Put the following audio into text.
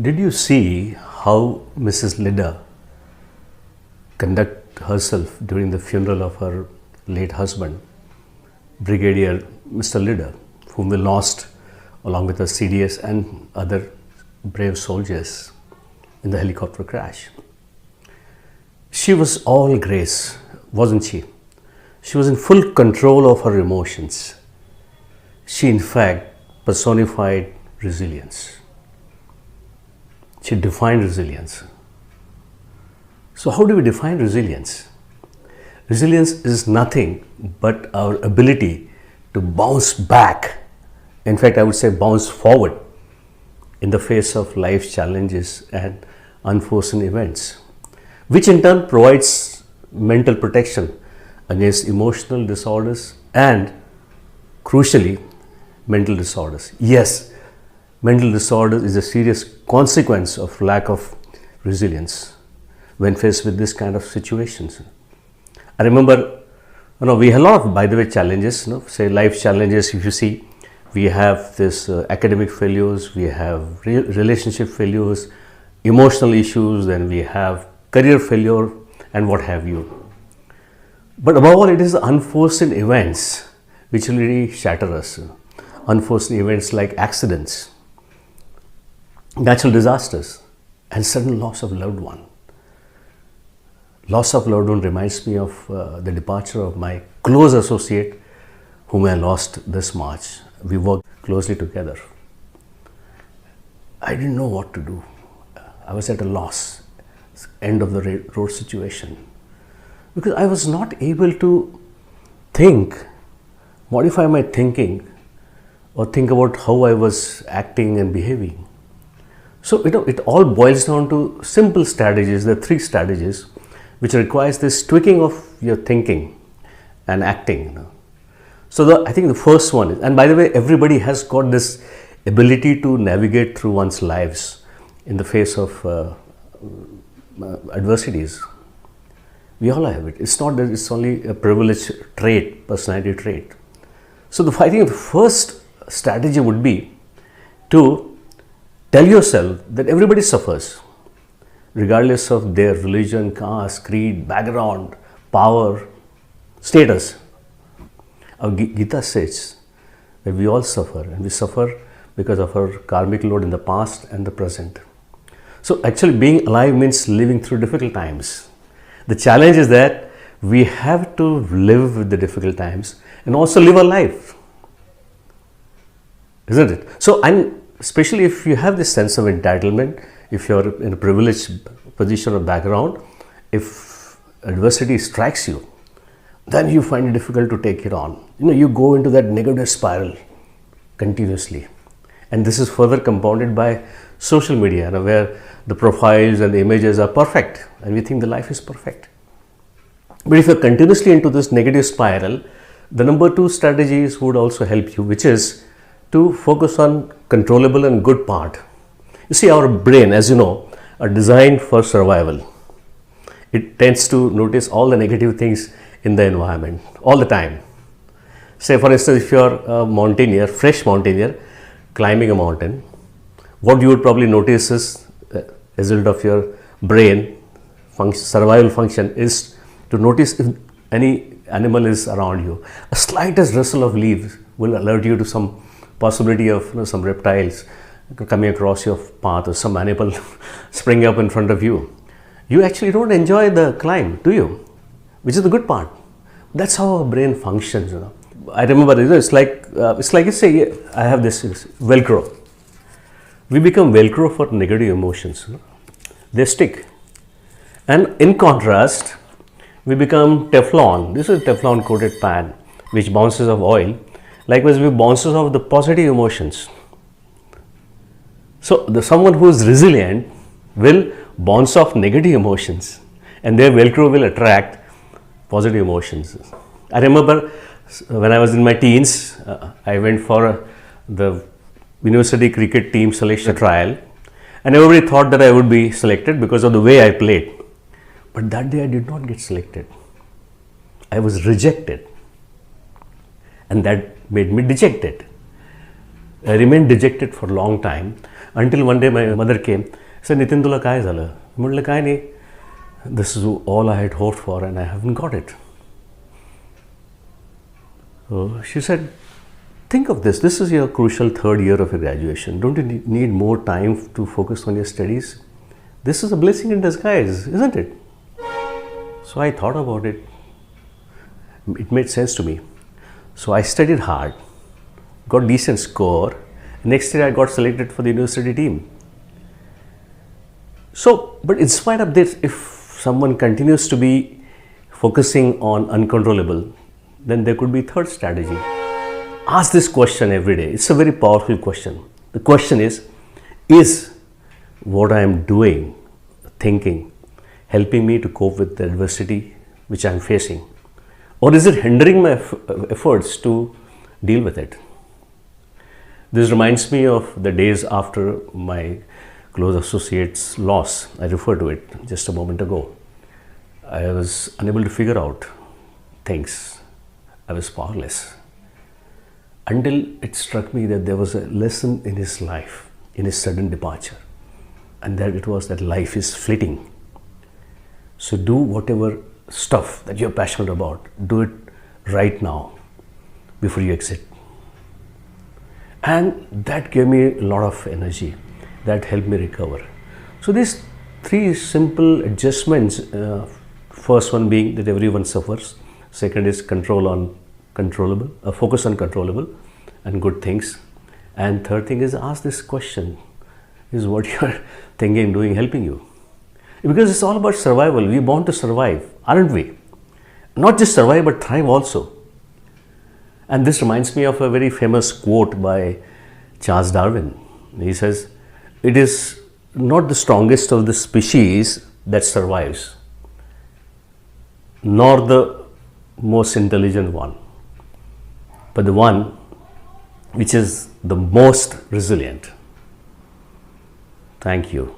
Did you see how Mrs. Lidda conduct herself during the funeral of her late husband, Brigadier Mr. Lidda, whom we lost along with her CDS and other brave soldiers in the helicopter crash? She was all grace, wasn't she? She was in full control of her emotions. She, in fact, personified resilience. She defined resilience. So, how do we define resilience? Resilience is nothing but our ability to bounce back. In fact, I would say bounce forward in the face of life's challenges and unforeseen events, which in turn provides mental protection against emotional disorders and, crucially, mental disorders. Yes, mental disorders is a serious consequence of lack of resilience when faced with this kind of situations. I remember, we have a lot of, by the way, challenges, say life challenges. If you see, we have this academic failures, we have relationship failures, emotional issues, then we have career failure and what have you. But above all, it is the unforeseen events which really shatter us. Unforeseen events like accidents, natural disasters, and sudden loss of loved one. Loss of loved one reminds me of the departure of my close associate whom I lost this March. We worked closely together. I didn't know what to do. I was at a loss, end of the road situation, because I was not able to modify my thinking or think about how I was acting and behaving. So, it all boils down to simple strategies, the 3 strategies, which requires this tweaking of your thinking and acting. So, I think the first one is, and by the way, everybody has got this ability to navigate through one's lives in the face of adversities. We all have it. It's not that it's only a privileged trait, personality trait. So, I think the first strategy would be to tell yourself that everybody suffers, regardless of their religion, caste, creed, background, power, status. Our Gita says that we all suffer, and we suffer because of our karmic load in the past and the present. So, actually, being alive means living through difficult times. The challenge is that we have to live with the difficult times and also live a life, isn't it? So, and especially if you have this sense of entitlement, if you're in a privileged position or background, if adversity strikes you, then you find it difficult to take it on. You go into that negative spiral continuously. And this is further compounded by social media, where the profiles and the images are perfect and we think the life is perfect. But if you're continuously into this negative spiral, the number 2 strategies would also help you, which is to focus on controllable and good part. You see, our brain, as you know, are designed for survival. It tends to notice all the negative things in the environment all the time. Say, for instance, if you're a mountaineer, fresh mountaineer, climbing a mountain, what you would probably notice is, as a result of your brain survival function, is to notice if any animal is around you. A slightest rustle of leaves will alert you to some possibility of some reptiles coming across your path or some animal springing up in front of you. You actually don't enjoy the climb, do you? Which is the good part. That's how our brain functions. I remember, it's like you say, I have this Velcro. We become Velcro for negative emotions. They stick. And in contrast, we become Teflon. This is a Teflon coated pan which bounces off oil. Likewise, we bounces off the positive emotions. So, someone who is resilient will bounce off negative emotions, and their Velcro will attract positive emotions. I remember when I was in my teens, I went for the university cricket team selection trial, and everybody thought that I would be selected because of the way I played. But that day I did not get selected. I was rejected, and that made me dejected. I remained dejected for a long time, Until one day my mother came, said, Nitin, तुला काय झालं? म्हटलं काय नाही. This is all I had hoped for and I haven't got it. So she said, think of this. This is your crucial third year of your graduation. Don't you need more time to focus on your studies? This is a blessing in disguise, isn't it? So I thought about it. It made sense to me. So I studied hard, got decent score. Next year I got selected for the university team. So, but in spite of this, if someone continues to be focusing on uncontrollable, then there could be third strategy. Ask this question every day. It's a very powerful question. The question is what I am doing, thinking, helping me to cope with the adversity which I am facing? Or is it hindering my efforts to deal with it? This reminds me of the days after my close associate's loss. I referred to it just a moment ago. I was unable to figure out things. I was powerless. Until it struck me that there was a lesson in his life, in his sudden departure. And that it was that life is fleeting. So do whatever stuff that you're passionate about, do it right now before you exit. And that gave me a lot of energy. That helped me recover. So these three simple adjustments, first one being that everyone suffers, second is control on controllable, focus on controllable and good things, and third thing is ask this question, is what you're thinking, doing, helping you? Because it's all about survival. We're born to survive, aren't we? Not just survive, but thrive also. And this reminds me of a very famous quote by Charles Darwin. He says, it is not the strongest of the species that survives, nor the most intelligent one, but the one which is the most resilient. Thank you.